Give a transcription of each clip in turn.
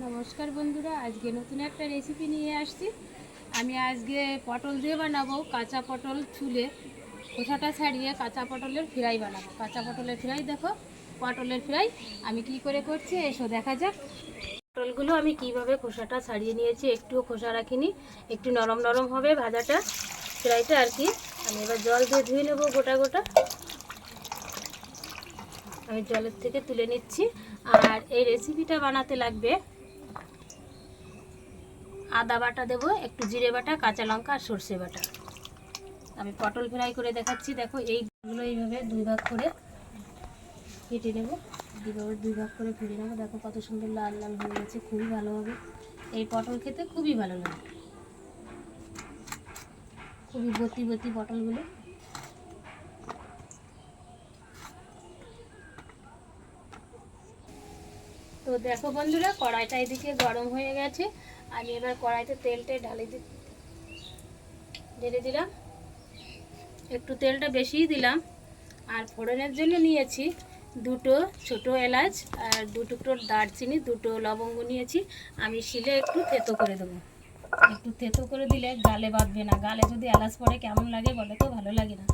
নমস্কার বন্ধুরা, আজকে নতুন একটা রেসিপি নিয়ে আসছি। আমি আজকে পটল দিয়ে বানাবো কাঁচা পটল ছুলে খোসাটা ছাড়িয়ে কাঁচা পটলের ফ্রাই বানাবো। কাঁচা পটলের ফ্রাই দেখো, পটলের ফ্রাই আমি কি করে করছি এসো দেখা যাক। পটলগুলো আমি কিভাবে খোসাটা ছাড়িয়ে নিয়েছি, একটুও খোসা রাখিনি, একটু নরম নরম হবে ভাজাটা, ফ্রাইটা আর কি। আমি এবার জল দিয়ে ধুয়ে নেবো গোটা গোটা। আমি জলের থেকে তুলে নিচ্ছি। আর এই রেসিপিটা বানাতে লাগবে আদা বাটা দেবো, একটু জিরে বাটা, কাঁচা লঙ্কা আর সর্ষে বাটা। আমি পটল ফ্রাই করে দেখাচ্ছি। দেখো এইগুলো এইভাবে দুই ভাগ করে কেটে নেব, এইভাবে দুই ভাগ করে ফেলে নেবো। দেখো কত সুন্দর লাল লাল হয়ে গেছে, খুবই ভালো হবে। এই পটল খেতে খুবই ভালো লাগে, খুবই বতি বতি পটলগুলো। তো দেখো বন্ধুরা, কড়াইটা এদিকে গরম হয়ে গেছে। আমি এবার কড়াইতে তেলটা ঢেলে দিলাম, একটু তেলটা বেশিই দিলাম। আর ফোড়নের জন্য নিয়েছি দুটো ছোট এলাচ আর দু টুকরো দারচিনি, দুটো লবঙ্গ নিয়েছি। আমি শিলে একটু থেতো করে দেবো। একটু থেতো করে দিলে গালে বাঁধবে না, গালে যদি এলাচ পড়ে কেমন লাগে বলে তো, ভালো লাগে না।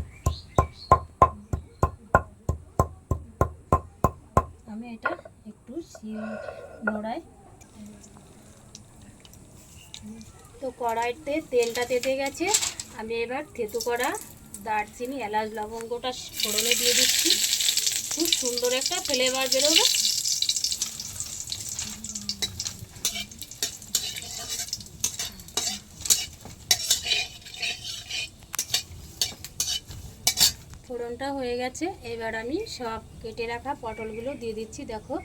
আমি এটা একটু শিল নোড়ায়, তো কড়াইতে তেলটা তেতে গেছে। আমি এবার থেতো করা দারচিনি, এলাচ, লবঙ্গটা ফোড়নে দিয়ে দিচ্ছি। খুব সুন্দর একটা ফ্লেভার বেরোবে। ফোড়নটা হয়ে গেছে, এবার আমি সব কেটে রাখা পটলগুলো দিয়ে দিচ্ছি। দেখো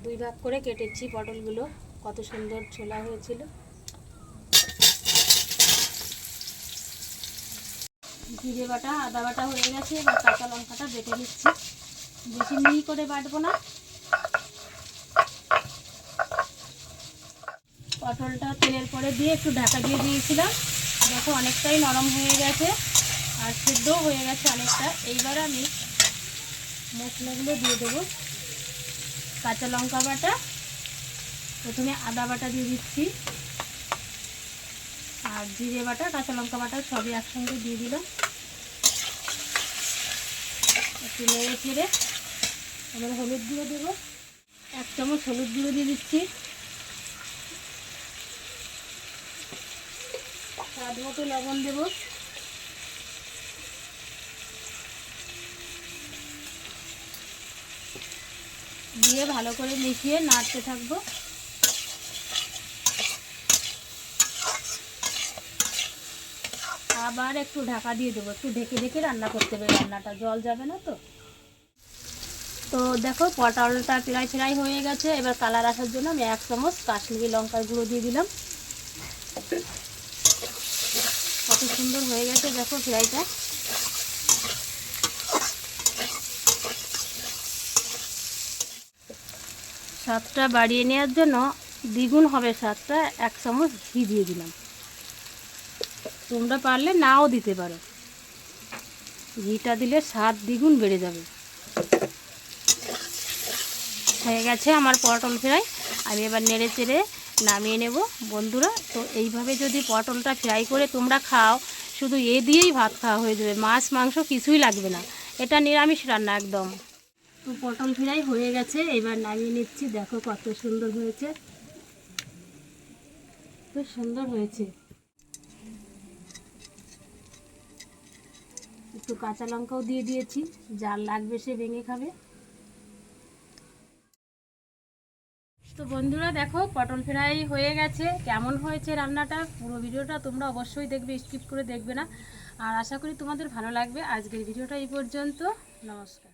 দুই ভাগ করে কেটেছি পটলগুলো, কত সুন্দর ছোলা হয়েছিল। জিরে বাটা, আদা বাটা হয়ে গেছে। এবার কাঁচা লঙ্কাটা বেটে নিচ্ছি, বেশি মিহি করে বাটবো না। পটলটা তেলের পরে দিয়ে একটু ঢাকা দিয়ে দিয়েছিলাম। দেখো অনেকটাই নরম হয়ে গেছে আর সিদ্ধও হয়ে গেছে অনেকটা। এইবার আমি মশলাগুলো দিয়ে দেবো। কাঁচা লঙ্কা বাটা, প্রথমে আদা বাটা দিয়ে দিচ্ছি, আর জিরে বাটা, কাঁচা লঙ্কা বাটা সবই একসঙ্গে দিয়ে দিলাম। একটু নেড়ে ছেড়ে এবার হলুদ গুঁড়ো দেবো, 1 চামচ হলুদ গুঁড়ো দিয়ে দিচ্ছি। স্বাদ মতো লবণ দেবো। দিয়ে ভালো করে মিশিয়ে নাড়তে থাকবো। আবার একটু ঢাকা দিয়ে দেবো, একটু ঢেকে ঢেকে রান্না করতে হবে, রান্নাটা জল যাবে না তো। তো দেখো পটলটা ফ্রাই ফ্রাই হয়ে গেছে। এবার কালার আসার জন্য আমি 1 চামচ কাশ্মীরি লঙ্কার গুঁড়ো দিয়ে দিলাম। কত সুন্দর হয়ে গেছে দেখো ফ্রাইটা। স্বাদটা বাড়িয়ে নেওয়ার জন্য, দ্বিগুণ হবে স্বাদটা, 1 চামচ ঘি দিয়ে দিলাম। তোমরা পারলে নাও দিতে পারো, ঘিটা দিলে স্বাদ দ্বিগুণ বেড়ে যাবে। হয়ে গেছে আমার পটল ফ্রাই। আমি এবার নেড়ে চেড়ে নামিয়ে নেব বন্ধুরা। তো এইভাবে যদি পটলটা ফ্রাই করে তোমরা খাও, শুধু এ দিয়েই ভাত খাওয়া হয়ে যাবে, মাছ মাংস কিছুই লাগবে না। এটা নিরামিষ রান্না একদম। তো পটল ফ্রাই হয়ে গেছে, এবার নামিয়ে নিচ্ছি। দেখো কত সুন্দর হয়েছে, খুব সুন্দর হয়েছে। একটু কাঁচা লঙ্কাও দিয়ে দিয়েছি, যার লাগবে সে ভেঙে খাবে। তো বন্ধুরা দেখো পটল ফ্রাই হয়ে গেছে। কেমন হয়েছে রান্নাটা, পুরো ভিডিওটা তোমরা অবশ্যই দেখবে, স্কিপ করে দেখবে না। আর আশা করি তোমাদের ভালো লাগবে। আজকের ভিডিওটা এই পর্যন্ত। নমস্কার।